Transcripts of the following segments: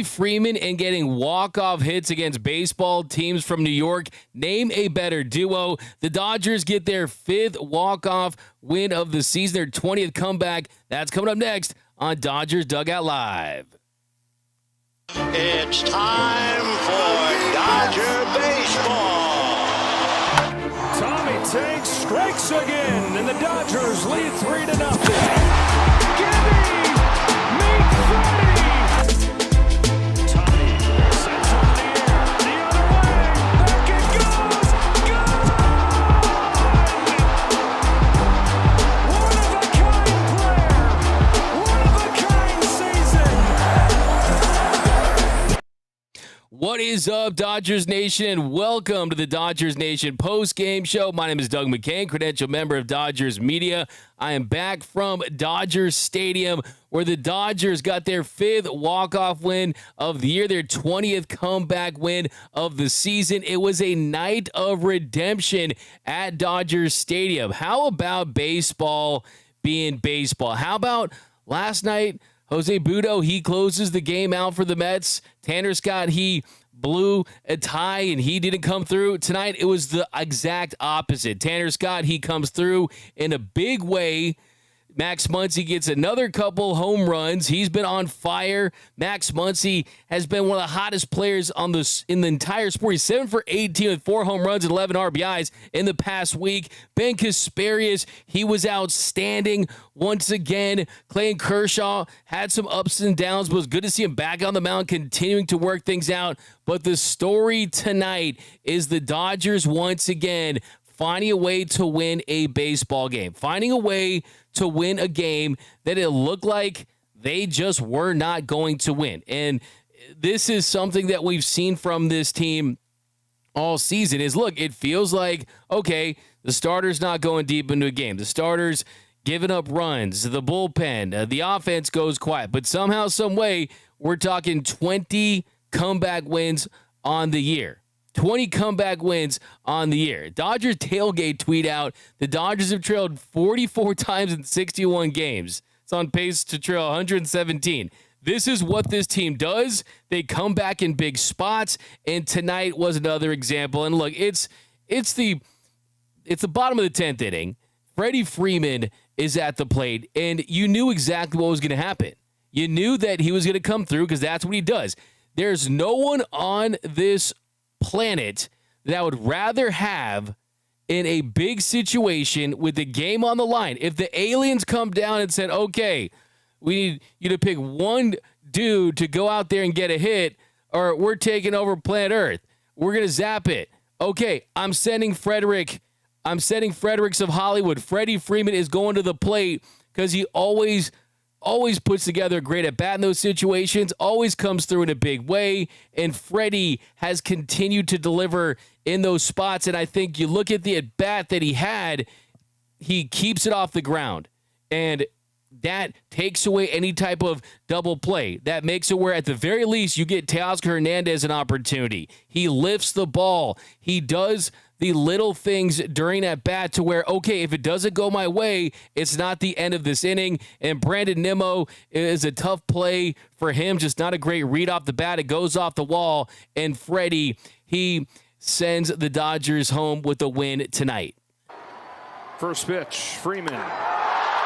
Freeman and getting walk-off hits against baseball teams from New York. Name a better duo. The Dodgers get their 5th walk-off win of the season, their 20th comeback. That's coming up next on Dodgers Dugout Live. It's time for Dodger baseball. Tommy Tank strikes again, and the Dodgers lead 3-0. Gibby! Meet Freddie! Tommy sends one in the air, the other way, back it goes! Gone! One-of-a-kind player! One-of-a-kind season! What is up, Dodgers Nation, and welcome to the Dodgers Nation post-game show. My name is Doug McKain, credential member of Dodgers Media. I am back from Dodgers Stadium, where the Dodgers got their 5th walk-off win of the year, their 20th comeback win of the season. It was a night of redemption at Dodgers Stadium. How about baseball being baseball? How about last night? Jose Butto, he closes the game out for the Mets. Tanner Scott, he blew a tie and he didn't come through. Tonight, it was the exact opposite. Tanner Scott, he comes through in a big way. Max Muncy gets another couple home runs. He's been on fire. Max Muncy has been one of the hottest players in the entire sport. He's 7 for 18 with 4 home runs and 11 RBIs in the past week. Ben Kasparius, he was outstanding once again. Clayton Kershaw had some ups and downs, but it was good to see him back on the mound, continuing to work things out. But the story tonight is the Dodgers once again finding a way to win a baseball game, finding a way to win a game that it looked like they just were not going to win. And this is something that we've seen from this team all season is, look, it feels like, okay, the starter's not going deep into a game. The starter's giving up runs, the bullpen, the offense goes quiet. But somehow, some way, we're talking 20 comeback wins on the year. 20 comeback wins on the year. Dodgers tailgate tweet out, the Dodgers have trailed 44 times in 61 games. It's on pace to trail 117. This is what this team does. They come back in big spots, and tonight was another example. And look, it's the bottom of the 10th inning. Freddie Freeman is at the plate, and you knew exactly what was going to happen. You knew that he was going to come through because that's what he does. There's no one on this planet that I would rather have in a big situation with the game on the line. If the aliens come down and said, okay, we need you to pick one dude to go out there and get a hit, or we're taking over planet Earth, we're going to zap it. Okay, I'm sending Fredericks of Hollywood. Freddie Freeman is going to the plate because he always puts together a great at-bat in those situations, always comes through in a big way, and Freddie has continued to deliver in those spots, and I think you look at the at-bat that he had, he keeps it off the ground, and that takes away any type of double play. That makes it where, at the very least, you get Teoscar Hernandez an opportunity. He lifts the ball. He does the little things during that bat to where, okay, if it doesn't go my way, it's not the end of this inning. And Brandon Nimmo is a tough play for him, just not a great read off the bat. It goes off the wall, and Freddie, he sends the Dodgers home with a win tonight. First pitch, Freeman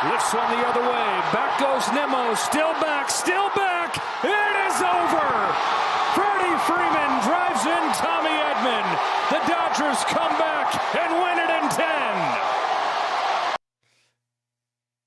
lifts one the other way. Back goes Nimmo, still back. It is over. Freddie Freeman drives in Tommy Edman. The Dodgers come back and win it in 10.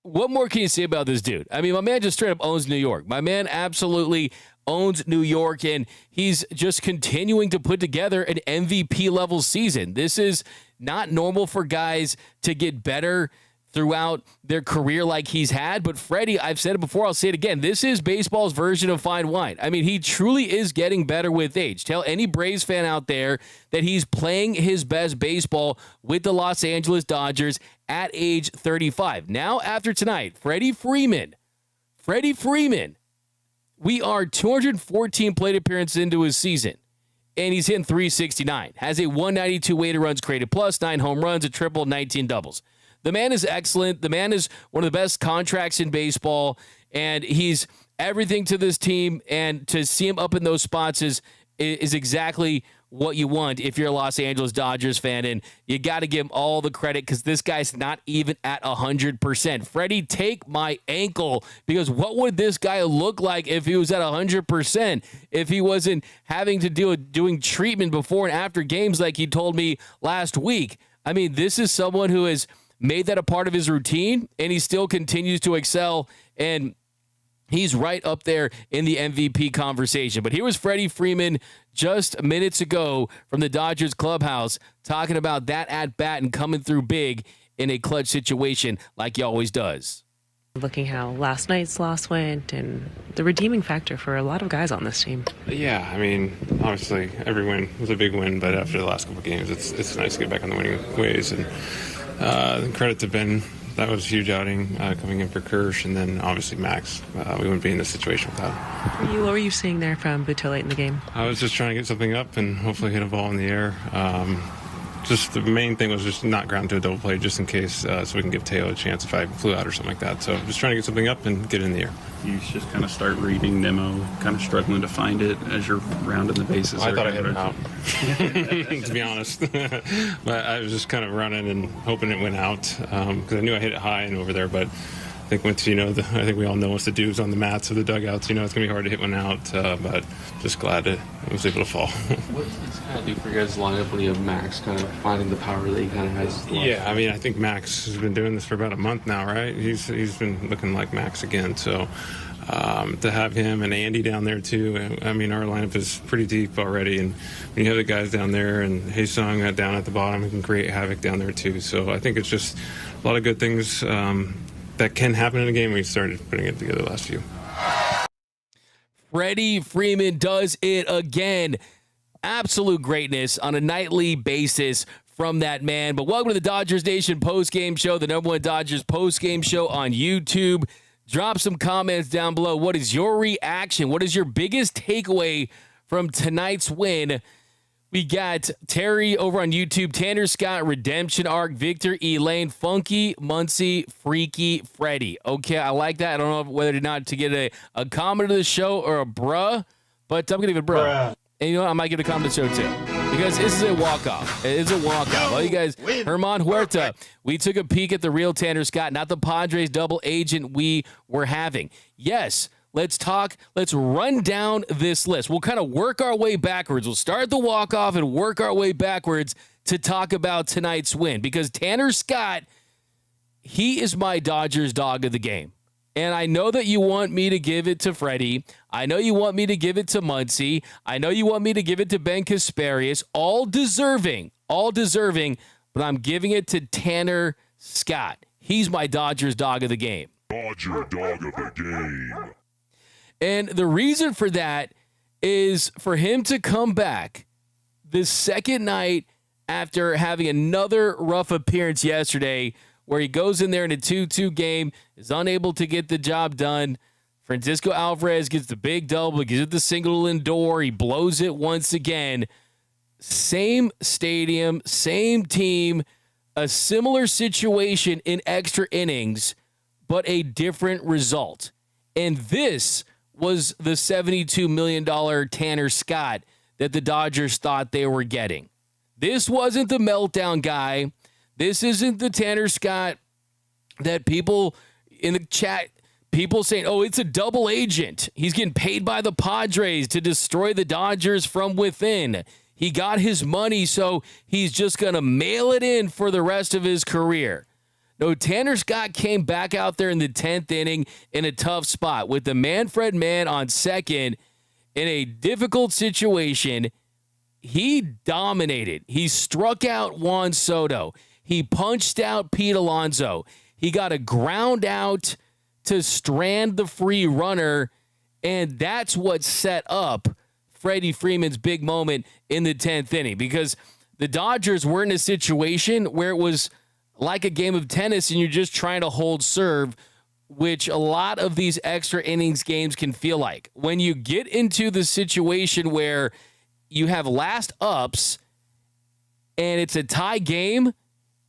What more can you say about this dude? I mean, my man just straight up owns New York. My man absolutely owns New York, and he's just continuing to put together an MVP-level season. This is not normal for guys to get better throughout their career like he's had. But Freddie, I've said it before, I'll say it again, this is baseball's version of fine wine. I mean, he truly is getting better with age. Tell any Braves fan out there that he's playing his best baseball with the Los Angeles Dodgers at age 35. Now, after tonight, Freddie Freeman, we are 214 plate appearances into his season, and he's hitting 369. Has a 192 weighted runs created plus, 9 home runs, a triple, 19 doubles. The man is excellent. The man is one of the best contracts in baseball, and he's everything to this team, and to see him up in those spots is exactly what you want if you're a Los Angeles Dodgers fan, and you got to give him all the credit because this guy's not even at 100%. Freddie, take my ankle, because what would this guy look like if he was at 100%, if he wasn't having to deal with doing treatment before and after games like he told me last week? I mean, this is someone who has made that a part of his routine, and he still continues to excel, and he's right up there in the MVP conversation. But here was Freddie Freeman just minutes ago from the Dodgers clubhouse talking about that at-bat and coming through big in a clutch situation like he always does. Looking how last night's loss went and the redeeming factor for a lot of guys on this team. Yeah, I mean, obviously every win was a big win, but after the last couple of games, it's nice to get back on the winning ways. And credit to Ben. That was a huge outing coming in for Kersh, and then obviously Max. We wouldn't be in this situation without him. What were you seeing there from Buto late in the game? I was just trying to get something up and hopefully hit a ball in the air. Just the main thing was just not ground to a double play just in case, so we can give Teo a chance if I flew out or something like that. So just trying to get something up and get it in the air. You just kind of start reading Nemo, kind of struggling to find it as you're rounding the bases. I thought I hit him out, to be honest. But I was just kind of running and hoping it went out because I knew I hit it high and over there. But I think once I think we all know what's the dudes on the mats of the dugouts. It's going to be hard to hit one out, but just glad that I was able to fall. What does it kind of do for your guys' lineup when you have Max kind of finding the power that he kind of has? Yeah, I mean, I think Max has been doing this for about a month now, right? He's been looking like Max again, so to have him and Andy down there too, I mean, our lineup is pretty deep already, and when you have the guys down there and Haesung down at the bottom, he can create havoc down there too. So I think it's just a lot of good things that can happen in a game. We started putting it together last few. Freddie Freeman does it again. Absolute greatness on a nightly basis from that man. But welcome to the Dodgers Nation postgame show, the #1 Dodgers postgame show on YouTube. Drop some comments down below. What is your reaction? What is your biggest takeaway from tonight's win? We got Terry over on YouTube, Tanner Scott, Redemption Arc, Victor Elaine, Funky, Muncy, Freaky, Freddie. Okay, I like that. I don't know whether or not to get a comment of the show or a bruh, but I'm going to give it a bruh. And you know what? I might give it a comment of the show too, because this is a walk-off. It's a walk-off. All you guys, Herman Huerta, we took a peek at the real Tanner Scott, not the Padres double agent we were having. Yes, let's talk. Let's run down this list. We'll kind of work our way backwards. We'll start the walk-off and work our way backwards to talk about tonight's win, because Tanner Scott, he is my Dodgers dog of the game. And I know that you want me to give it to Freddie. I know you want me to give it to Muncy. I know you want me to give it to Ben Kasparius. All deserving, but I'm giving it to Tanner Scott. He's my Dodgers dog of the game. Dodger dog of the game. And the reason for that is for him to come back this second night after having another rough appearance yesterday, where he goes in there in a 2-2 game, is unable to get the job done. Francisco Alvarez gets the big double, gets the single indoor, he blows it once again. Same stadium, same team, a similar situation in extra innings, but a different result. And this was the $72 million Tanner Scott that the Dodgers thought they were getting. This wasn't the meltdown guy. This isn't the Tanner Scott that people in the chat, people saying, oh, it's a double agent. He's getting paid by the Padres to destroy the Dodgers from within. He got his money, so he's just going to mail it in for the rest of his career. No, Tanner Scott came back out there in the 10th inning in a tough spot with the Manfred man on second in a difficult situation. He dominated. He struck out Juan Soto. He punched out Pete Alonso. He got a ground out to strand the free runner, and that's what set up Freddie Freeman's big moment in the 10th inning, because the Dodgers were in a situation where it was like a game of tennis and you're just trying to hold serve, which a lot of these extra innings games can feel like. When you get into the situation where you have last ups and it's a tie game,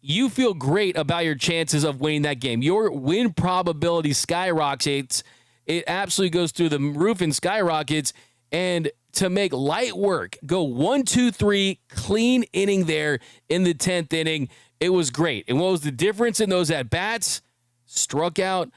you feel great about your chances of winning that game. Your win probability skyrockets, it absolutely goes through the roof and skyrockets. And to make light work, go 1-2-3, clean inning there in the 10th inning. It was great. And what was the difference in those at-bats? Struck out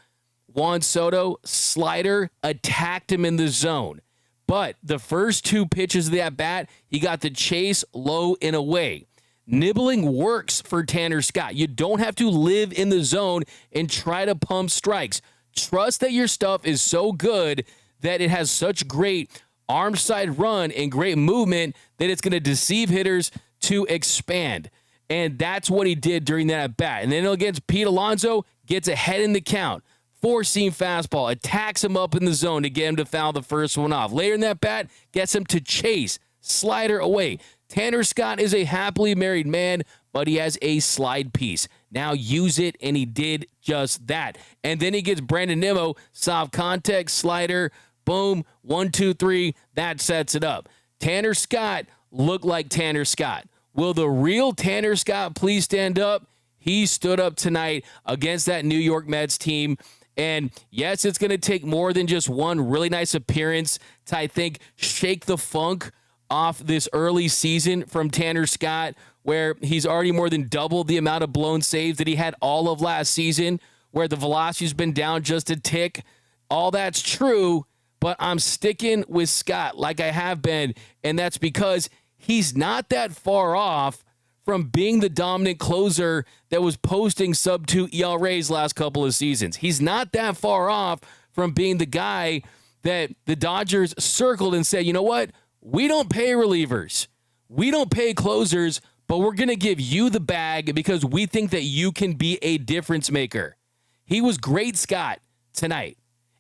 Juan Soto, slider, attacked him in the zone. But the first 2 pitches of the at-bat, he got the chase low and away. Nibbling works for Tanner Scott. You don't have to live in the zone and try to pump strikes. Trust that your stuff is so good that it has such great arm side run and great movement that it's going to deceive hitters to expand. And that's what he did during that at-bat. And then against Pete Alonso, gets ahead in the count. 4-seam fastball, attacks him up in the zone to get him to foul the first one off. Later in that bat, gets him to chase, slider away. Tanner Scott is a happily married man, but he has a slide piece. Now use it, and he did just that. And then he gets Brandon Nimmo, soft contact, slider, boom, 1-2-3, that sets it up. Tanner Scott looked like Tanner Scott. Will the real Tanner Scott please stand up? He stood up tonight against that New York Mets team. And yes, it's going to take more than just one really nice appearance to, I think, shake the funk off this early season from Tanner Scott, where he's already more than doubled the amount of blown saves that he had all of last season, where the velocity's been down just a tick. All that's true, but I'm sticking with Scott like I have been, and that's because he's not that far off from being the dominant closer that was posting sub-2 ERAs last couple of seasons. He's not that far off from being the guy that the Dodgers circled and said, you know what? We don't pay relievers. We don't pay closers, but we're going to give you the bag because we think that you can be a difference maker. He was great, Scott, tonight.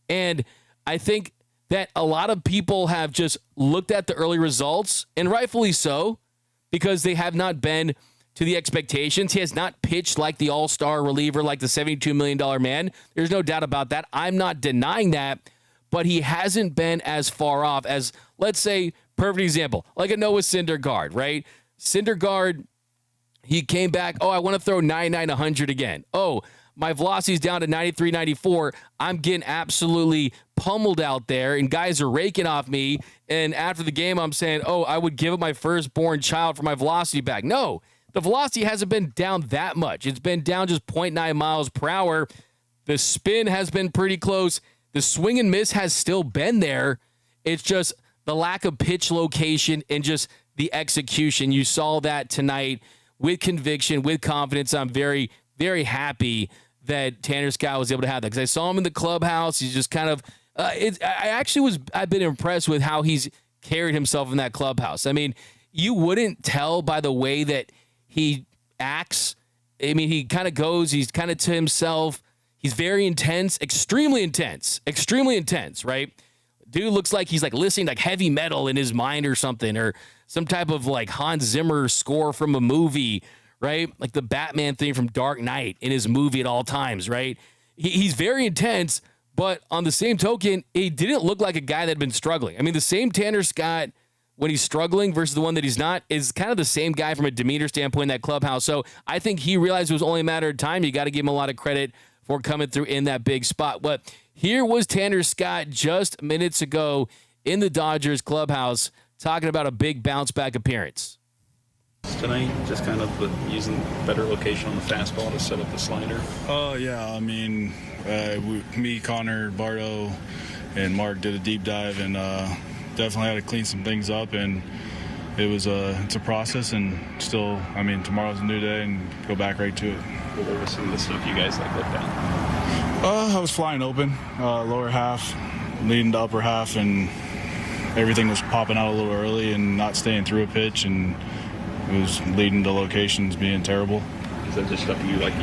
And I think that a lot of people have just looked at the early results, and rightfully so, because they have not been to the expectations. He has not pitched like the all-star reliever, like the $72 million man. There's no doubt about that. I'm not denying that, but he hasn't been as far off as, let's say, perfect example, like a Noah Syndergaard, right? Syndergaard, he came back, I want to throw 99, 100 again. My velocity's down to 93, 94. I'm getting absolutely pummeled out there, and guys are raking off me. And after the game, I'm saying, I would give up my firstborn child for my velocity back. No, the velocity hasn't been down that much. It's been down just 0.9 miles per hour. The spin has been pretty close. The swing and miss has still been there. It's just the lack of pitch location and just the execution. You saw that tonight with conviction, with confidence. I'm very, very happy that Tanner Scott was able to have that, because I saw him in the clubhouse. He's just kind of I've been impressed with how he's carried himself in that clubhouse. I mean, you wouldn't tell by the way that he acts. I mean, he kind of goes, he's kind of to himself. He's very intense, extremely intense, right? Dude looks like he's like listening like heavy metal in his mind or something, or some type of like Hans Zimmer score from a movie, right? Like the Batman thing from Dark Knight in his movie at all times, right? He's very intense, but on the same token, he didn't look like a guy that had been struggling. I mean, the same Tanner Scott when he's struggling versus the one that he's not is kind of the same guy from a demeanor standpoint in that clubhouse. So I think he realized it was only a matter of time. You got to give him a lot of credit for coming through in that big spot. But here was Tanner Scott just minutes ago in the Dodgers clubhouse talking about a big bounce back appearance. Tonight, just kind of using better location on the fastball to set up the slider. Yeah, I mean, me, Connor, Bardo, and Mark did a deep dive, and definitely had to clean some things up, and it's a process, and still, I mean, tomorrow's a new day, and go back right to it. What was some of the stuff you guys looked at? I was flying open, lower half, leading to upper half, and everything was popping out a little early and not staying through a pitch, and it was leading to locations being terrible. Is that just stuff you work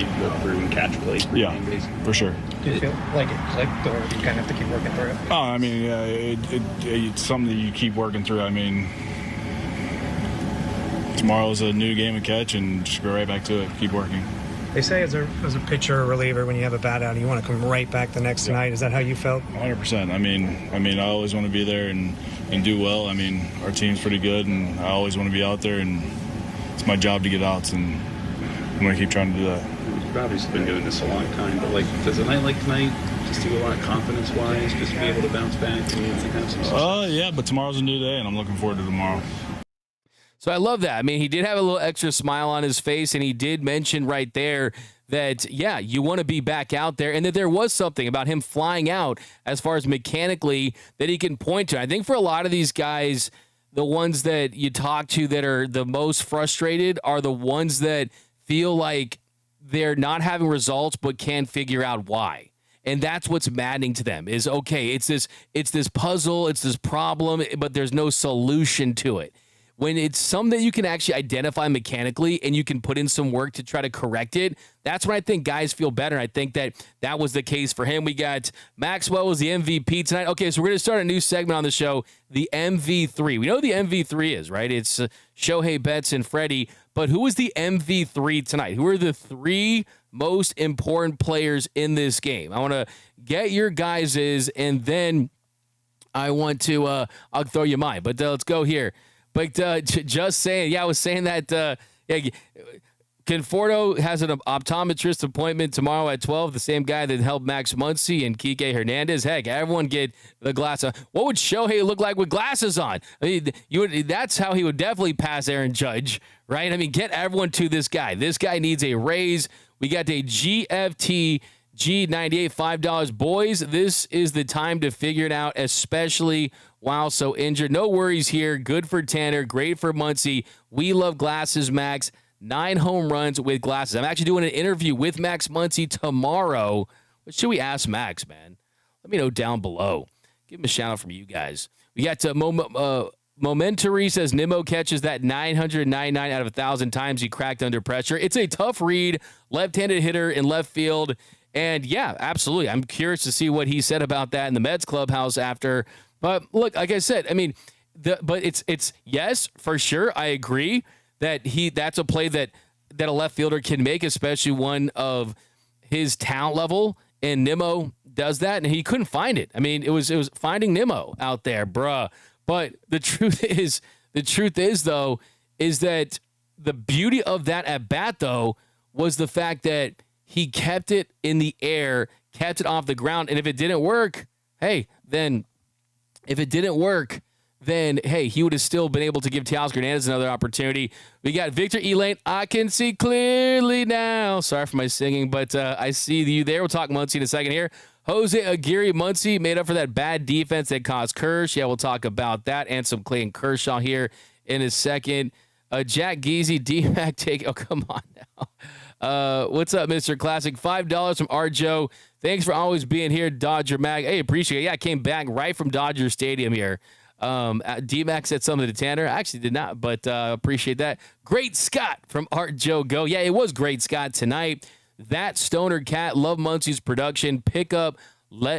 through and catch late? Yeah, for sure. Do you feel like it clicked, or do you kind of have to keep working through it? Oh, I mean, yeah, it's something that you keep working through. I mean, tomorrow's a new game of catch, and just go right back to it. Keep working. They say as a pitcher or reliever, when you have a bat out, you want to come right back the next night. Is that how you felt? 100%. I mean, I always want to be there and do well. I mean, our team's pretty good, and I always want to be out there, and it's my job to get outs, and I'm going to keep trying to do that. You've obviously been doing this a long time, but like, does a night like tonight just do a lot confidence-wise, just be able to bounce back and have some success? Yeah, but tomorrow's a new day, and I'm looking forward to tomorrow. So I love that. I mean, he did have a little extra smile on his face, and he did mention right there that, yeah, you want to be back out there, and that there was something about him flying out as far as mechanically that he can point to. I think for a lot of these guys, the ones that you talk to that are the most frustrated are the ones that feel like they're not having results but can't figure out why. And that's what's maddening to them is, okay, it's this puzzle, it's this problem, but there's no solution to it. When it's something that you can actually identify mechanically and you can put in some work to try to correct it, that's when I think guys feel better. I think that was the case for him. We got Maxwell was the MVP tonight. Okay, so we're going to start a new segment on the show, the MV3. We know who the MV3 is, right? It's Shohei, Betts, and Freddie. But who is the MV3 tonight? Who are the three most important players in this game? I want to get your guys's, and then I want to I'll throw you mine. But let's go here. But just saying, yeah, I was saying that Conforto has an optometrist appointment tomorrow at 12, the same guy that helped Max Muncy and Kike Hernandez. Heck, everyone get the glass on. What would Shohei look like with glasses on? I mean, that's how he would definitely pass Aaron Judge, right? I mean, get everyone to this guy. This guy needs a raise. We got a GFT G98, $5. Boys, this is the time to figure it out, especially while so injured. No worries here. Good for Tanner. Great for Muncy. We love glasses, Max. 9 home runs with glasses. I'm actually doing an interview with Max Muncy tomorrow. What should we ask Max, man? Let me know down below. Give him a shout out from you guys. We got Momentary says Nimmo catches that 999 out of 1,000 times he cracked under pressure. It's a tough read. Left-handed hitter in left field. And, yeah, absolutely. I'm curious to see what he said about that in the Mets clubhouse after. But, look, like I said, I mean, but it's yes, for sure. I agree that that's a play that a left fielder can make, especially one of his talent level. And Nimmo does that, and he couldn't find it. I mean, it was finding Nimmo out there, bruh. But the truth is, though, is that the beauty of that at bat, though, was the fact that he kept it in the air, kept it off the ground. And if it didn't work, hey, he would have still been able to give Teoscar Hernandez another opportunity. We got Victor Elaine. I can see clearly now. Sorry for my singing, but I see you there. We'll talk Muncy in a second here. Jose Aguirre, Muncy made up for that bad defense that caused Kersh. Yeah, we'll talk about that and some Clayton Kershaw here in a second. Jack Geezy, D-Mac take. Oh, come on now. What's up, Mr. Classic? $5 from Arjo. Thanks for always being here, Dodger Mag. Hey, appreciate it. Yeah, I came back right from Dodger Stadium here. D-Mac said something to Tanner. I actually did not, but appreciate that. Great Scott from Art Joe Go. Yeah, it was Great Scott tonight. That Stoner Cat, love Muncy's production. Pickup,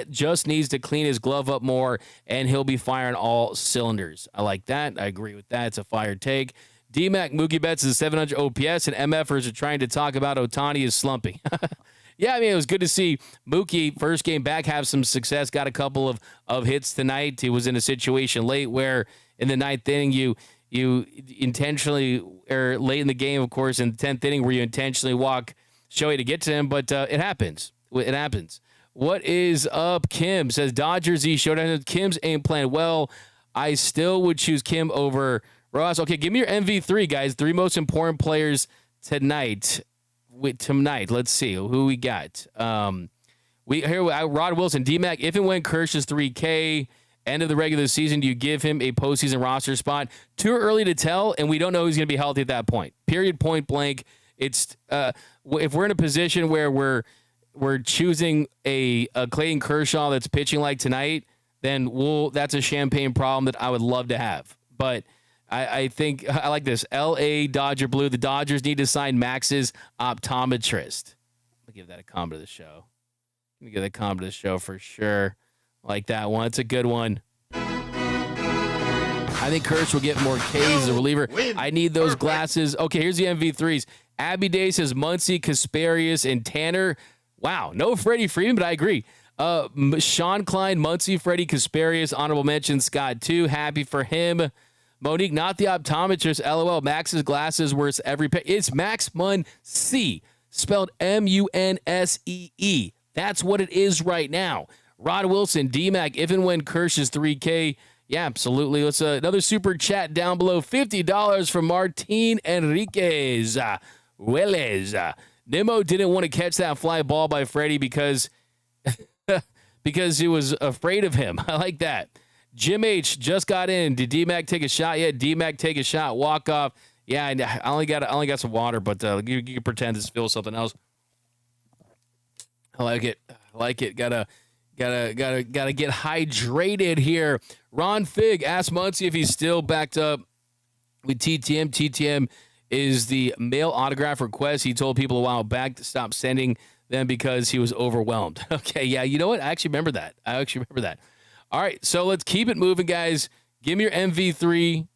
just needs to clean his glove up more, and he'll be firing all cylinders. I like that. I agree with that. It's a fire take. D-Mac, Mookie Betts is 700 OPS, and MFers are trying to talk about Ohtani is slumping. Yeah, I mean, it was good to see Mookie, first game back, have some success. Got a couple of hits tonight. He was in a situation late where in the 9th inning you intentionally, or late in the game, of course, in the 10th inning where you intentionally walk Shohei to get to him, but it happens. It happens. What is up, Kim? Says Dodgers Z showdown. Kim's ain't playing well. I still would choose Kim over Ross. Okay, give me your MV3, guys. 3 most important players tonight. Let's see who we got. Rod Wilson, D-Mac. If and when Kersh is 3K, end of the regular season, do you give him a postseason roster spot? Too early to tell, and we don't know who's going to be healthy at that point. Period. Point blank. It's if we're in a position where we're choosing a Clayton Kershaw that's pitching like tonight, then that's a champagne problem that I would love to have. But I think I like this. L.A. Dodger Blue. The Dodgers need to sign Max's optometrist. I'll give that a comment to the show. Let me give that a comment to the show for sure. Like that one. It's a good one. I think Kersh will get more Ks as a reliever. I need those glasses. Okay, here's the MV3s. Abby Day says Muncy, Kasparius, and Tanner. Wow, no Freddie Freeman, but I agree. Sean Klein, Muncy, Freddie, Kasparius. Honorable mention, Scott, too. Happy for him. Monique, not the optometrist. LOL. Max's glasses worth every pay. It's Max Muncy. spelled Muncee. That's what it is right now. Rod Wilson, D-Mac, if and when Kirsch is 3K. Yeah, absolutely. Let's another super chat down below. $50 from Martin Enriquez. Welles. Nemo didn't want to catch that fly ball by Freddie because he was afraid of him. I like that. Jim H just got in. Did D-Mac take a shot yet? D-Mac take a shot. Walk off. Yeah, I only got some water, but you can pretend this feels something else. I like it. Gotta get hydrated here. Ron Fig asked Muncy if he's still backed up with TTM. TTM is the mail autograph request. He told people a while back to stop sending them because he was overwhelmed. Okay, yeah, you know what? I actually remember that. All right, so let's keep it moving, guys. Give me your MV3.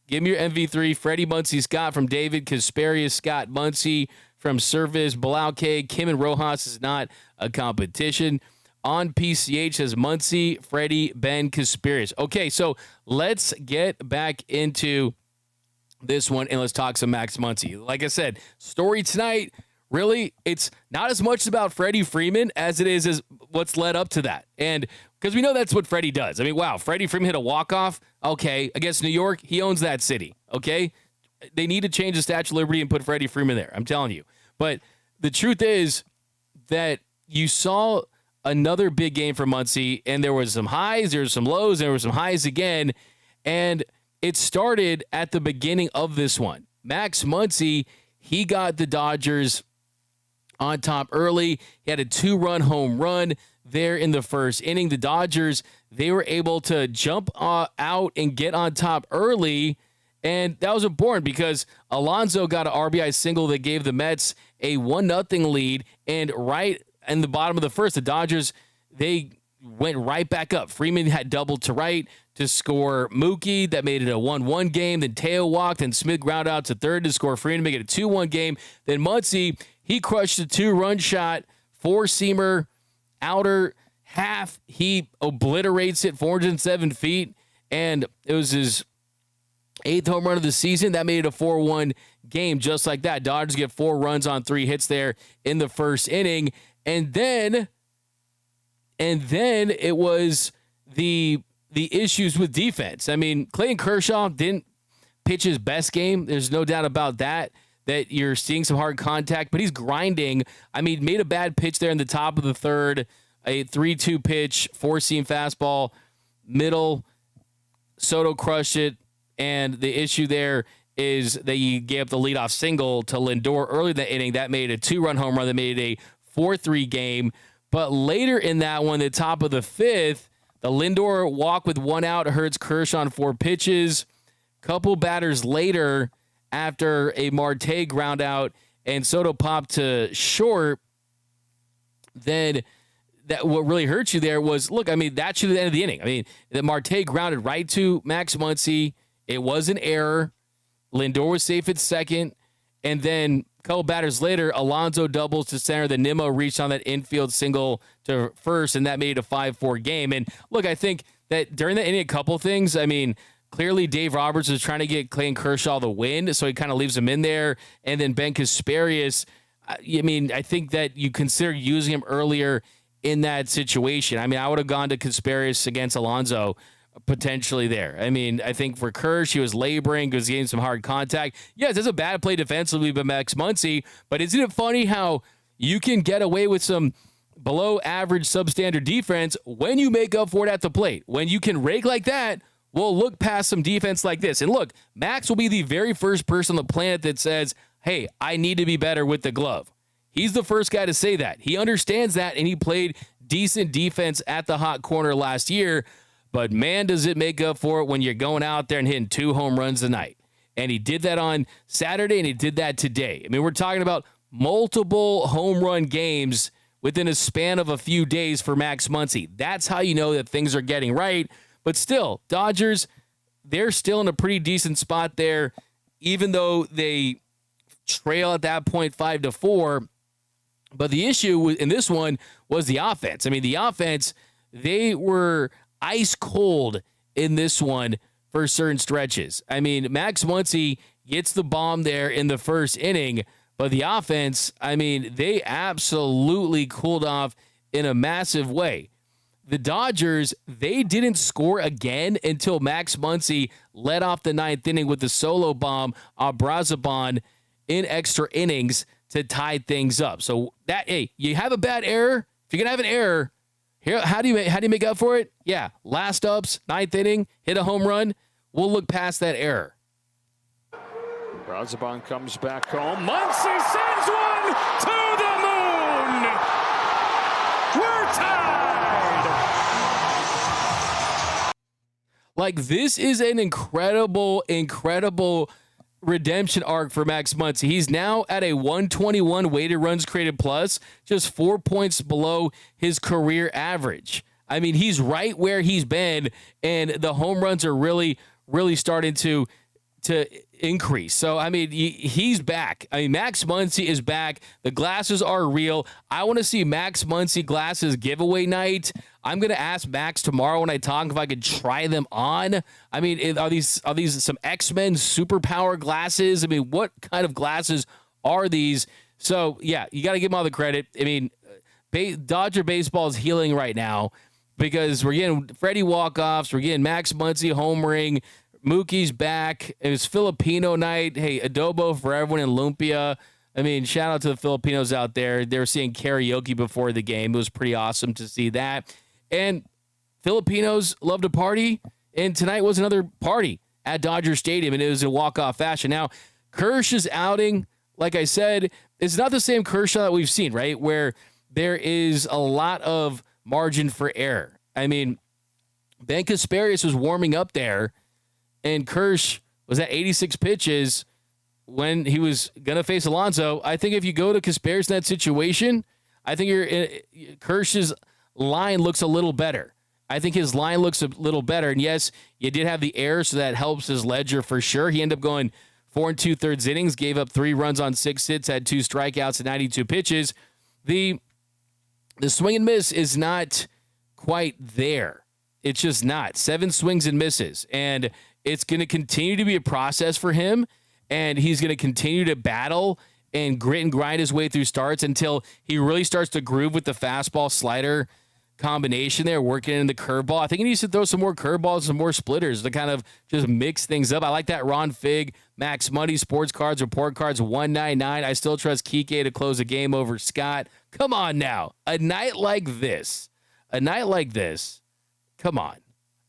Freddie Muncy Scott from David. Kasperius Scott Muncy from Service. Blauke. Kim and Rojas is not a competition. On PCH says Muncy, Freddie, Ben, Kasperius. Okay, so let's get back into this one and let's talk some Max Muncy. Like I said, story tonight, really, it's not as much about Freddie Freeman as it is as what's led up to that. And because we know that's what Freddie does. I mean, wow, Freddie Freeman hit a walk-off. Okay, against New York, he owns that city. Okay, they need to change the Statue of Liberty and put Freddie Freeman there. I'm telling you. But the truth is that you saw another big game for Muncy, and there was some highs, there were some lows, there were some highs again, and it started at the beginning of this one. Max Muncy, he got the Dodgers on top early. He had a 2-run home run there in the first inning. The Dodgers, they were able to jump out and get on top early, and that was important because Alonso got an RBI single that gave the Mets a 1-0 lead, and right in the bottom of the first, the Dodgers, they went right back up. Freeman had doubled to right to score Mookie. That made it a 1-1 game. Then Teo walked, and Smith ground out to third to score Freeman, make it a 2-1 game. Then Muncy, he crushed a 2-run shot, 4-seamer, outer half. He obliterates it 407 feet, and it was his 8th home run of the season. That made it a 4-1 game just like that. Dodgers get 4 runs on 3 hits there in the first inning. And then it was the issues with defense. I mean, Clayton Kershaw didn't pitch his best game. There's no doubt about that you're seeing some hard contact, but he's grinding. I mean, made a bad pitch there in the top of the third, a 3-2 pitch, 4-seam fastball, middle. Soto crushed it, and the issue there is that you gave up the leadoff single to Lindor early in the inning. That made a 2-run home run that made it a 4-3 game. But later in that one, the top of the 5th, the Lindor walk with 1 out hurts Kershaw on 4 pitches. Couple batters later, after a Marte ground out and Soto popped to short, then that what really hurt you there was, look, I mean, that should have the end of the inning. I mean, the Marte grounded right to Max Muncy. It was an error. Lindor was safe at second. And then a couple batters later, Alonso doubles to center. Then Nimmo reached on that infield single to first, and that made it a 5-4 game. And look, I think that during the inning, a couple things. I mean, clearly Dave Roberts was trying to get Clayton Kershaw the win, so he kind of leaves him in there. And then Ben Kasperius, I mean, I think that you consider using him earlier in that situation. I mean, I would have gone to Kasperius against Alonso potentially there. I mean, I think for Kersh, he was laboring because he getting some hard contact. Yes, it's a bad play defensively by Max Muncy, but isn't it funny how you can get away with some below average substandard defense when you make up for it at the plate? When you can rake like that, we'll look past some defense like this. And look, Max will be the very first person on the planet that says, hey, I need to be better with the glove. He's the first guy to say that. He understands that, and he played decent defense at the hot corner last year. But, man, does it make up for it when you're going out there and hitting 2 home runs a night. And he did that on Saturday, and he did that today. I mean, we're talking about multiple home run games within a span of a few days for Max Muncy. That's how you know that things are getting right. But still, Dodgers, they're still in a pretty decent spot there, even though they trail at that point 5-4. But the issue in this one was the offense. I mean, the offense, they were ice cold in this one for certain stretches. I mean, Max Muncy gets the bomb there in the first inning, But the offense, I mean, they absolutely cooled off in a massive way. The Dodgers, they didn't score again until Max Muncy led off the ninth inning with the solo bomb on Brazabon in extra innings to tie things up. So that, hey, you have a bad error. If you're gonna have an error, here, how do you make up for it? Yeah, last ups, ninth inning, hit a home run. We'll look past that error. Brazabon comes back home. Muncy sends one to the moon. We're tied. Like, this is an incredible redemption arc for Max Muncy. He's now at a 121 weighted runs created plus, just 4 points below his career average. I mean, he's right where he's been, and the home runs are really starting to increase. So, I mean, he's back. I mean, Max Muncy is back. The glasses are real. I want to see Max Muncy glasses giveaway night. I'm going to ask Max tomorrow when I talk if I could try them on. I mean, are these some X-Men superpower glasses? I mean, what kind of glasses are these? So, yeah, you got to give him all the credit. I mean, Dodger baseball is healing right now because we're getting Freddie walk-offs. We're getting Max Muncy homering. Mookie's back. It was Filipino night. Hey, adobo for everyone in Lumpia. I mean, shout out to the Filipinos out there. They were seeing karaoke before the game. It was pretty awesome to see that. And Filipinos love to party, and tonight was another party at Dodger Stadium, and it was a walk-off fashion. Now, Kershaw's outing, like I said, is not the same Kershaw that we've seen, right, where there is a lot of margin for error. I mean, Ben Kasparius was warming up there, and Kersh was at 86 pitches when he was going to face Alonso. I think if you go to Kasparius in that situation, I think Kersh's line looks a little better. I think his line looks a little better. And yes, you did have the error, so that helps his ledger for sure. He ended up going 4 2/3 innings, gave up 3 runs on 6 hits, had 2 strikeouts and 92 pitches. The swing and miss is not quite there. It's just not. 7 swings and misses. And it's going to continue to be a process for him, and he's going to continue to battle and grit and grind his way through starts until he really starts to groove with the fastball slider combination there, working in the curveball. I think he needs to throw some more curveballs, some more splitters to kind of just mix things up. I like that Ron Fig, Max Money, Sports Cards, Report Cards, 199. I still trust Kike to close a game over Scott. Come on now. A night like this, come on.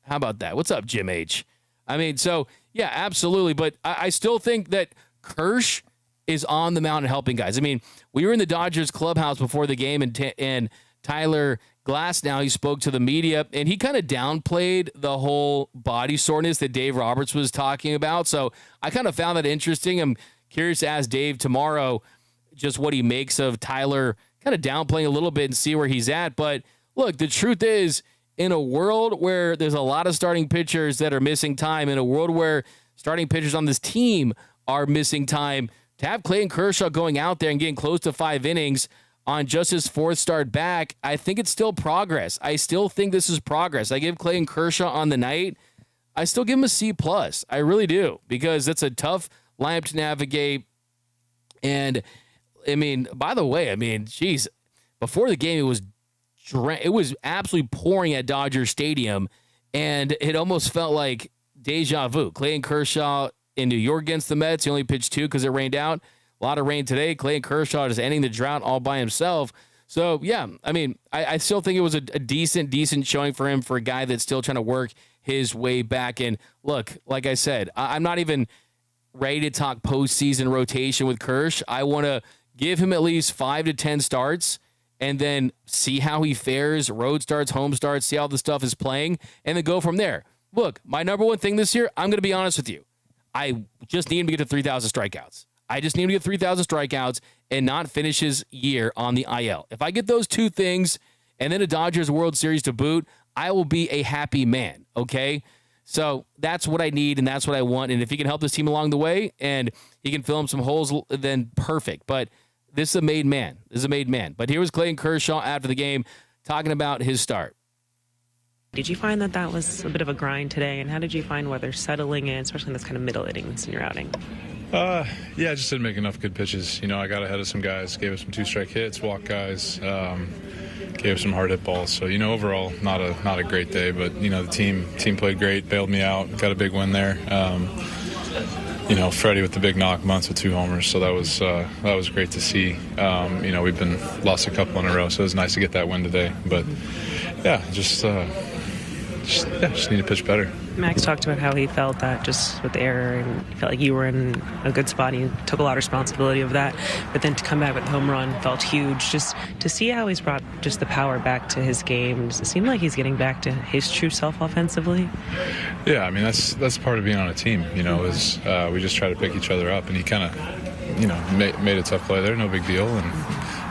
How about that? What's up, Jim H? I mean, so, yeah, absolutely. But I still think that Kersh is on the mound and helping guys. I mean, we were in the Dodgers clubhouse before the game, and Tyler Glasnow, he spoke to the media, and he kind of downplayed the whole body soreness that Dave Roberts was talking about. So I kind of found that interesting. I'm curious to ask Dave tomorrow just what he makes of Tyler kind of downplaying a little bit and see where he's at. But, look, the truth is, in a world where there's a lot of starting pitchers that are missing time, in a world where starting pitchers on this team are missing time, to have Clayton Kershaw going out there and getting close to 5 innings on just his 4th start back, I think it's still progress. I still think this is progress. I give Clayton Kershaw on the night, I still give him a C+. I really do, because it's a tough lineup to navigate. And, I mean, by the way, geez, before the game, it was absolutely pouring at Dodger Stadium, and it almost felt like deja vu. Clayton Kershaw in New York against the Mets, he only pitched 2 because it rained out. A lot of rain today. Clayton Kershaw is ending the drought all by himself. So, yeah, I mean, I still think it was a decent showing for him, for a guy that's still trying to work his way back. And, look, like I said, I'm not even ready to talk postseason rotation with Kersh. I want to give him at least 5 to 10 starts, and then see how he fares, road starts, home starts, see how the stuff is playing, and then go from there. Look, my number one thing this year, I'm going to be honest with you. I just need him to get to 3,000 strikeouts. I just need him to get 3,000 strikeouts and not finish his year on the IL. If I get those 2 things and then a Dodgers World Series to boot, I will be a happy man, okay? So that's what I need, and that's what I want. And if he can help this team along the way and he can fill in some holes, then perfect. But this is a made man. But here was Clayton Kershaw after the game talking about his start. Did you find that was a bit of a grind today? And how did you find weather settling in, especially in this kind of middle innings in your outing? Yeah, I just didn't make enough good pitches. I got ahead of some guys, gave us some 2-strike hits, walked guys, gave us some hard hit balls. So, overall, not a great day, but, the team played great, bailed me out, got a big win there. Freddie with the big knock, Muncy with 2 homers, so that was great to see. We've lost a couple in a row, so it was nice to get that win today. But, yeah, just need to pitch better. Max talked about how he felt that just with the error, and he felt like you were in a good spot and you took a lot of responsibility of that. But then to come back with the home run felt huge. Just to see how he's brought just the power back to his game. Does it seem like he's getting back to his true self offensively? Yeah, I mean, that's part of being on a team, is we just try to pick each other up, and he kind of, made a tough play there, no big deal,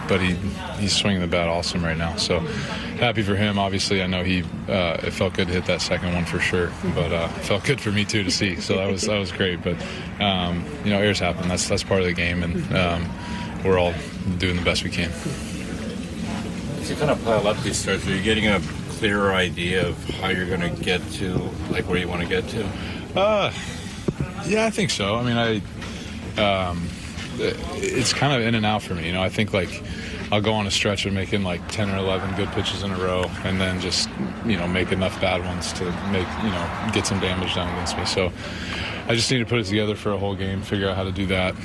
but he's swinging the bat awesome right now. So happy for him. Obviously, I know it felt good to hit that second one for sure, but it felt good for me too to see. So that was great. But errors happen. That's part of the game, and we're all doing the best we can. As you kind of pile up these starts, are you getting a clearer idea of how you're going to get to where you want to get to? Yeah, I think so. I mean, it's kind of in and out for me. I think I'll go on a stretch of making 10 or 11 good pitches in a row, and then just make enough bad ones to get some damage done against me. So I just need to put it together for a whole game, figure out how to do that,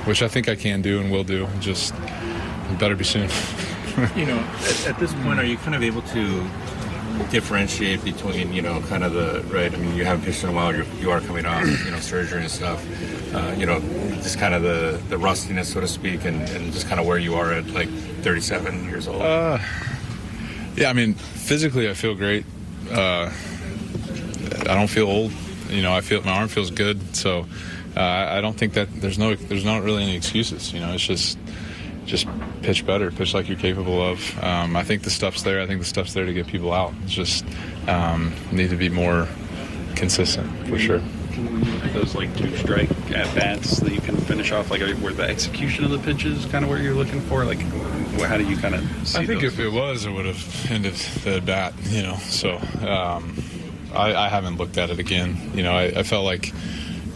which I think I can do and will do. Just better be soon. At this point, are you kind of able to differentiate between, kind of I mean, you haven't pitched in a while, you are coming off, surgery and stuff, just kind of the rustiness, so to speak, and just kind of where you are at 37 years old? Yeah, I mean, physically I feel great. I don't feel old. I feel my arm feels good. So I don't think that there's not really any excuses. It's just pitch better, pitch like you're capable of. I think the stuff's there. I think the stuff's there to get people out. It's just need to be more consistent for sure. Those 2-strike at bats that you can finish off, where the execution of the pitches kind of where you're looking for, how do you kind of see I think those? If it was, it would have ended the at bat. So I haven't looked at it again. I felt like,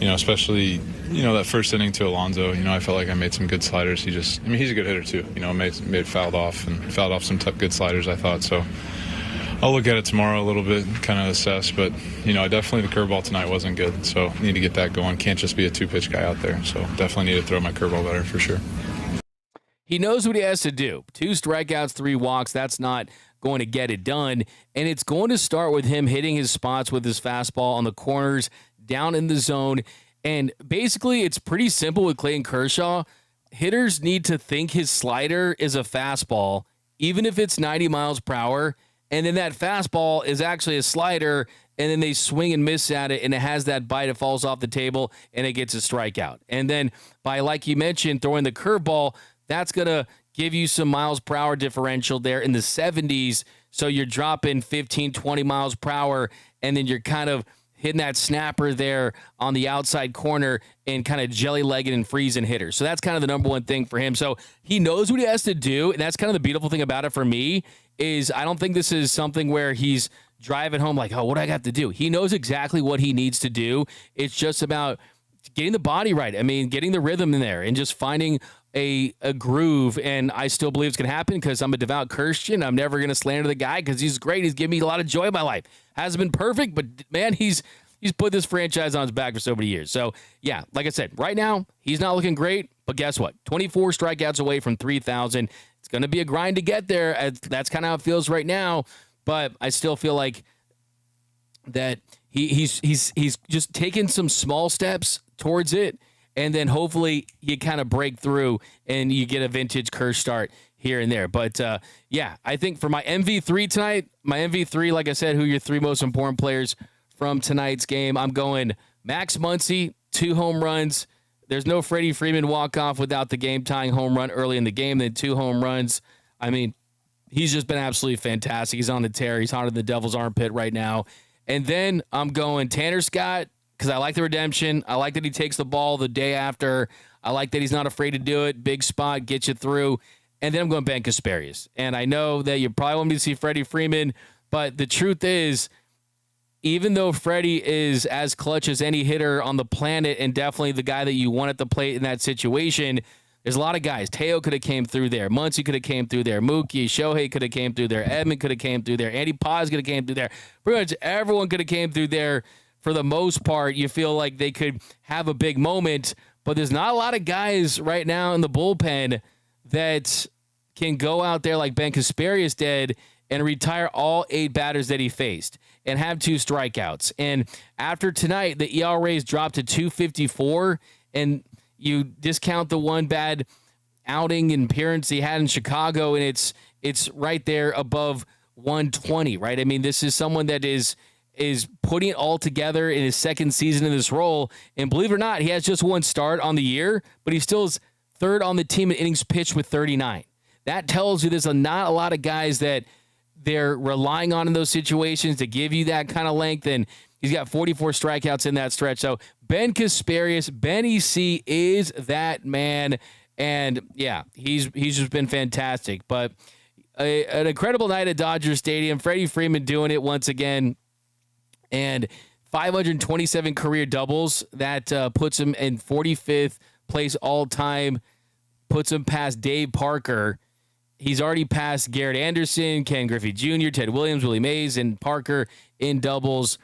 especially that first inning to Alonso, I felt like I made some good sliders. He's a good hitter too. Made fouled off some good sliders, I thought. So I'll look at it tomorrow a little bit, kind of assess. But definitely the curveball tonight wasn't good. So need to get that going. Can't just be a 2-pitch guy out there. So definitely need to throw my curveball better for sure. He knows what he has to do. 2 strikeouts, 3 walks. That's not going to get it done. And it's going to start with him hitting his spots with his fastball on the corners, down in the zone. And basically, it's pretty simple with Clayton Kershaw. Hitters need to think his slider is a fastball, even if it's 90 miles per hour. And then that fastball is actually a slider, and then they swing and miss at it, and it has that bite, it falls off the table, and it gets a strikeout. And then by, like you mentioned, throwing the curveball, that's going to give you some miles per hour differential there in the 70s. So you're dropping 15, 20 miles per hour, and then you're kind of hitting that snapper there on the outside corner and kind of jelly-legging and freezing hitters. So that's kind of the number one thing for him. So he knows what he has to do, and that's kind of the beautiful thing about it for me is I don't think this is something where he's driving home like, oh, what do I got to do? He knows exactly what he needs to do. It's just about getting the body right. I mean, getting the rhythm in there and just finding a groove, and I still believe it's going to happen because I'm a devout Christian. I'm never going to slander the guy because he's great. He's given me a lot of joy in my life. Hasn't been perfect, but, man, he's put this franchise on his back for so many years. So, yeah, like I said, right now, he's not looking great, but guess what? 24 strikeouts away from 3,000. It's going to be a grind to get there. That's kind of how it feels right now, but I still feel like that he's just taking some small steps towards it, and then hopefully you kind of break through and you get a vintage Kersh start here and there. But, yeah, I think for my MV3 tonight, like I said, who are your 3 most important players from tonight's game, I'm going Max Muncy, 2 home runs. There's no Freddie Freeman walk-off without the game-tying home run early in the game, then 2 home runs. I mean, he's just been absolutely fantastic. He's on the tear. He's hotter than the devil's armpit right now. And then I'm going Tanner Scott, because I like the redemption. I like that he takes the ball the day after. I like that he's not afraid to do it. Big spot, get you through. And then I'm going Ben Kasparius. And I know that you probably want me to see Freddie Freeman, but the truth is, even though Freddie is as clutch as any hitter on the planet and definitely the guy that you want at the plate in that situation, there's a lot of guys. Teo could have came through there. Muncy could have came through there. Mookie, Shohei could have came through there. Edman could have came through there. Andy Paz could have came through there. Pretty much everyone could have came through there. For the most part, you feel like they could have a big moment, but there's not a lot of guys right now in the bullpen that can go out there like Ben Kasparius did and retire all 8 batters that he faced and have 2 strikeouts. And after tonight, the ERAs dropped to 2.54, and you discount the one bad outing and appearance he had in Chicago, and it's right there above 120, right? I mean, this is someone that is putting it all together in his second season in this role. And believe it or not, he has just 1 start on the year, but he still is 3rd on the team in innings pitched with 39. That tells you there's not a lot of guys that they're relying on in those situations to give you that kind of length. And he's got 44 strikeouts in that stretch. So Ben Kasparius, Benny C is that man. And yeah, he's just been fantastic. But an incredible night at Dodger Stadium. Freddie Freeman doing it once again. And 527 career doubles. That puts him in 45th place all time. Puts him past Dave Parker. He's already passed Garrett Anderson, Ken Griffey Jr., Ted Williams, Willie Mays, and Parker in doubles.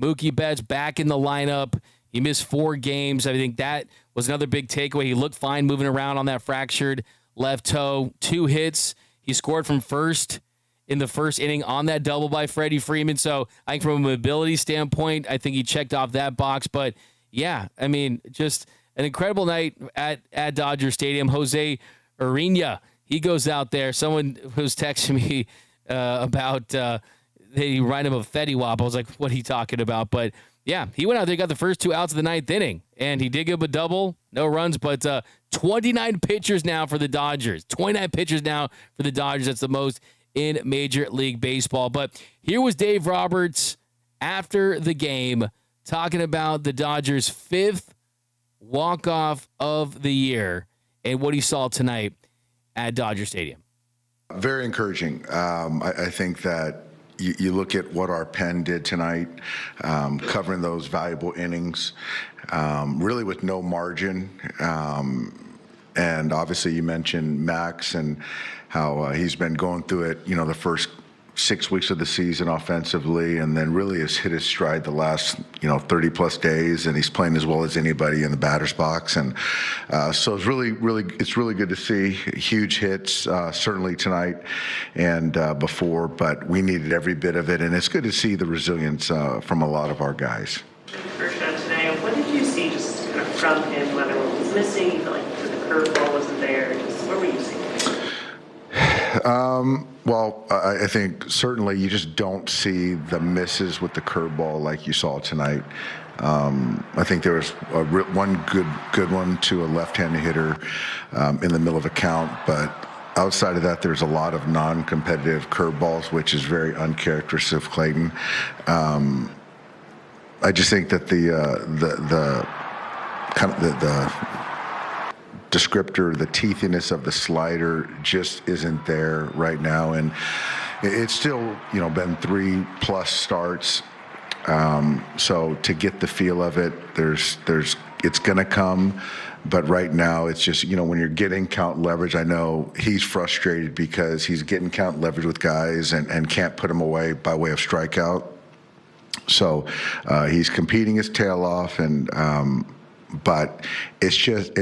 Mookie Betts back in the lineup. He missed 4 games. I think that was another big takeaway. He looked fine moving around on that fractured left toe. 2 hits. He scored from first in the first inning on that double by Freddie Freeman. So I think from a mobility standpoint, I think he checked off that box. But yeah, I mean, just an incredible night at Dodger Stadium. Jose Urena, he goes out there. Someone was texting me about they remind him of Fetty Wap. I was like, what are you talking about? But yeah, he went out there, got the first 2 outs of the 9th inning, and he did give a double, no runs, but 29 pitchers now for the Dodgers. 29 pitchers now for the Dodgers. That's the most in Major League Baseball. But here was Dave Roberts after the game talking about the Dodgers' 5th walk-off of the year and what he saw tonight at Dodger Stadium. Very encouraging. I think that you look at what our pen did tonight, covering those valuable innings, really with no margin. And obviously you mentioned Max and how he's been going through it, the first 6 weeks of the season offensively, and then really has hit his stride the last, 30 plus days, and he's playing as well as anybody in the batter's box. And so it's really good to see huge hits, certainly tonight and before, but we needed every bit of it. And it's good to see the resilience from a lot of our guys. Kershaw today, what did you see just kind of from him, whether it was missing, you felt like the curveball wasn't there, just what were you seeing? Well, I think certainly you just don't see the misses with the curveball like you saw tonight. I think there was one good one to a left-handed hitter in the middle of a count, but outside of that, there's a lot of non-competitive curveballs, which is very uncharacteristic of Clayton. I just think that the descriptor, the teethiness of the slider just isn't there right now. And it's still, been 3+ starts. So to get the feel of it, it's going to come. But right now it's just, when you're getting count leverage, I know he's frustrated because he's getting count leverage with guys and can't put them away by way of strikeout. So he's competing his tail off, and but it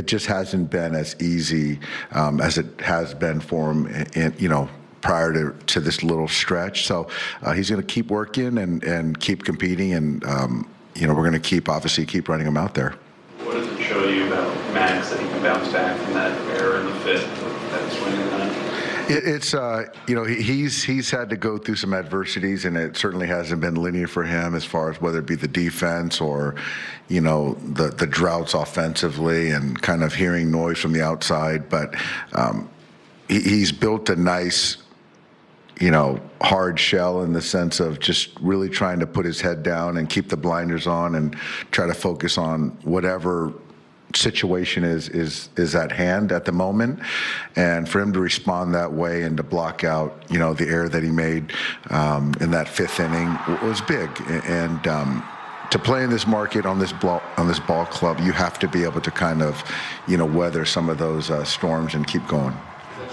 just hasn't been as easy as it has been for him, prior to this little stretch. So he's going to keep working and keep competing, and we're going to keep running him out there. What does it show you about Max that he can bounce back from that error in the 5th, that swing in the 9th? It's he's had to go through some adversities, and it certainly hasn't been linear for him as far as whether it be the defense or the droughts offensively and kind of hearing noise from the outside. But he's built a nice hard shell in the sense of just really trying to put his head down and keep the blinders on and try to focus on whatever situation is at hand at the moment, and for him to respond that way and to block out, the error that he made in that fifth inning was big. And to play in this market on this ball club, you have to be able to kind of, weather some of those storms and keep going.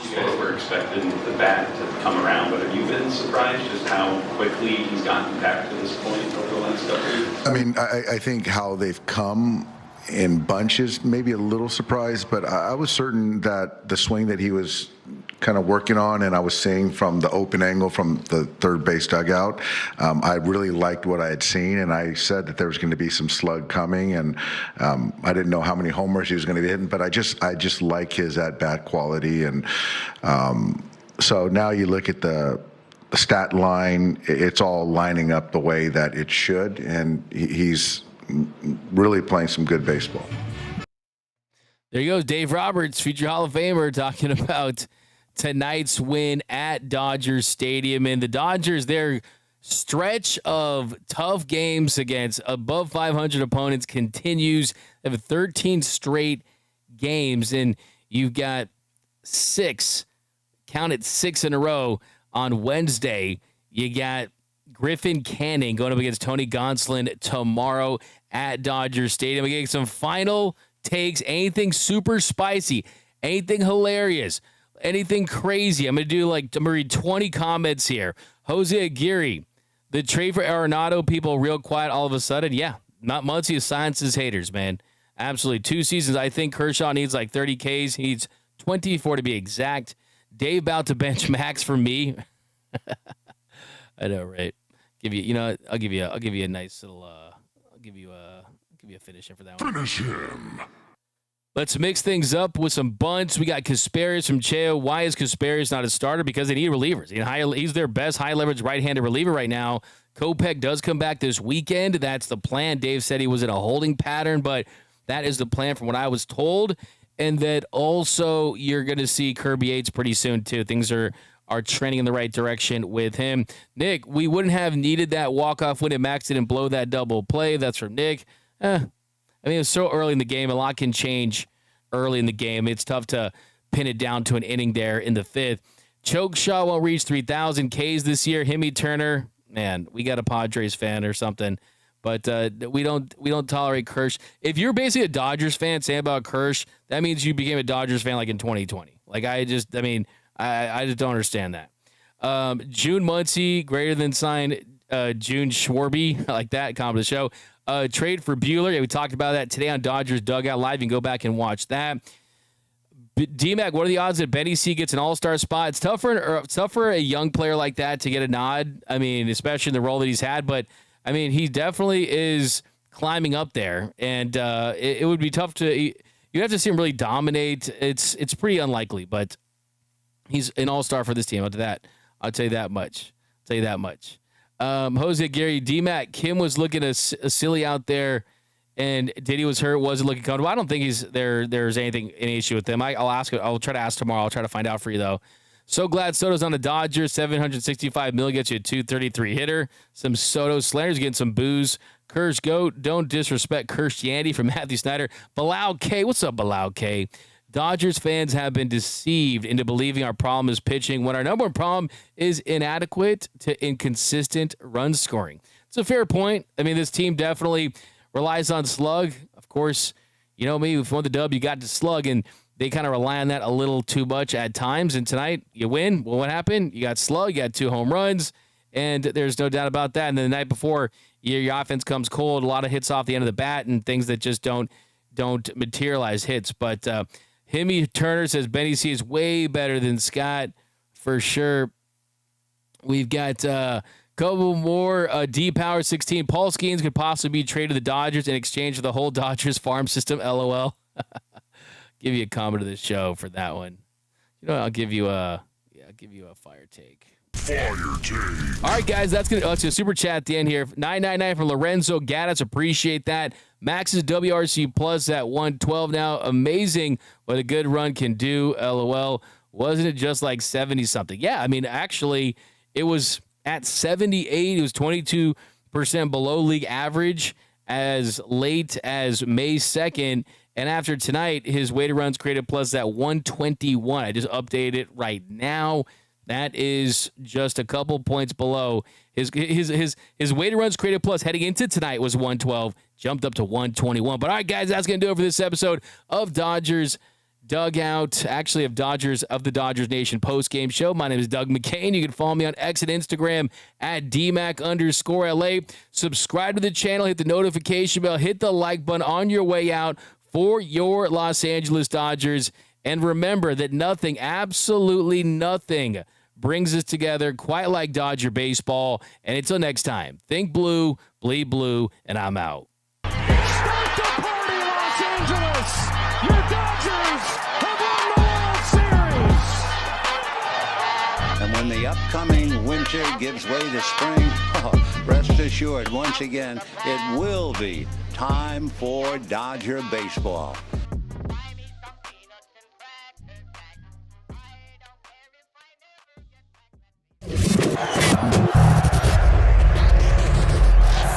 You guys were expecting the bat to come around, but have you been surprised just how quickly he's gotten back to this point over the last couple of weeks? I mean, I think how they've come in bunches, maybe a little surprised, but I was certain that the swing that he was kind of working on, and I was seeing from the open angle from the third base dugout, I really liked what I had seen, and I said that there was going to be some slug coming, and I didn't know how many homers he was going to be hitting, but I just like his at-bat quality, and so now you look at the stat line, it's all lining up the way that it should, and he's really playing some good baseball. There you go, Dave Roberts, future Hall of Famer, talking about tonight's win at Dodgers Stadium. And the Dodgers, their stretch of tough games against above 500 opponents continues. They have 13 straight games, and you've got 6 in a row on Wednesday. You got Griffin Canning going up against Tony Gonsolin tomorrow at Dodger Stadium. We're getting some final takes, anything super spicy, anything hilarious, anything crazy. I'm going to read 20 comments here. Jose Aguirre, the trade for Arenado, people real quiet all of a sudden. Yeah, not Muncy silences haters, man. Absolutely. 2 seasons. I think Kershaw needs like 30 Ks. He needs 24 to be exact. Dave about to bench Max for me. I know, right? I'll give you a nice little. I'll give you a finish in for that one. Finish him. Let's mix things up with some bunts. We got Casparius from Cheo. Why is Casparius not a starter? Because they need relievers. He's their best high leverage right-handed reliever right now. Kopech does come back this weekend. That's the plan. Dave said he was in a holding pattern, but that is the plan from what I was told. And that also you're going to see Kirby Yates pretty soon too. Things are trending in the right direction with him. Nick, we wouldn't have needed that walk-off win if Max didn't blow that double play. That's from Nick. It's so early in the game. A lot can change early in the game. It's tough to pin it down to an inning there in the 5th. Chokeshaw won't reach 3,000 Ks this year. Himmy Turner, man, we got a Padres fan or something. But we don't tolerate Kersh. If you're basically a Dodgers fan saying about Kersh, that means you became a Dodgers fan like in 2020. I just don't understand that. June Muncy, greater than signed June Schwarby. I like that. Comment of the show. Trade for Buehler. Yeah, we talked about that today on Dodgers Dugout Live. You can go back and watch that. D-Mac, what are the odds that Benny C gets an all-star spot? It's tough for a young player like that to get a nod. Especially in the role that he's had. But, he definitely is climbing up there. And it would be tough to – you have to see him really dominate. It's pretty unlikely, but he's an all-star for this team. I'll tell you that much. Jose Aguirre, D-Mac, Kim was looking silly out there, and Diddy was hurt, wasn't looking comfortable. I don't think there's any issue with him. I'll ask. I'll try to ask tomorrow. I'll try to find out for you, though. So glad Soto's on the Dodgers. $765 million gets you a .233 hitter. Some Soto slanders, getting some booze. Kersh Goat, don't disrespect Kirstianity from Matthew Snyder. Bilal K, what's up, Bilal K? Dodgers fans have been deceived into believing our problem is pitching when our number one problem is inadequate to inconsistent run scoring. It's a fair point. This team definitely relies on slug. Of course, you know me, if you won the dub, you got to slug, and they kind of rely on that a little too much at times. And tonight, you win. Well, what happened? You got slug, you got 2 home runs, and there's no doubt about that. And then the night before, your offense comes cold, a lot of hits off the end of the bat and things that just don't materialize hits. But Himmy Turner says Benny C is way better than Scott for sure. We've got a couple more. D-Power 16. Paul Skeens could possibly be traded to the Dodgers in exchange for the whole Dodgers farm system. LOL. Give you a comment of the show for that one. I'll give you a fire take. Fire take. All right, guys, let's go super chat at the end here. 999 from Lorenzo Gaddis. Appreciate that. Max's WRC Plus at 112 now. Amazing what a good run can do. LOL. Wasn't it just like 70-something? Yeah, actually, it was at 78. It was 22% below league average as late as May 2nd. And after tonight, his weighted runs created plus at 121. I just updated it right now. That is just a couple points below. His weighted runs created plus heading into tonight was 112, jumped up to 121. But all right, guys, that's going to do it for this episode of Dodgers Dugout, actually of the Dodgers Nation post-game show. My name is Doug McKain. You can follow me on X and Instagram at DMac_LA. Subscribe to the channel, hit the notification bell, hit the like button on your way out for your Los Angeles Dodgers. And remember that nothing, absolutely nothing, brings us together quite like Dodger baseball. And until next time, think blue, bleed blue, and I'm out. Start the party, Los Angeles! Your Dodgers have won the World Series! And when the upcoming winter gives way to spring, rest assured, once again, it will be time for Dodger baseball.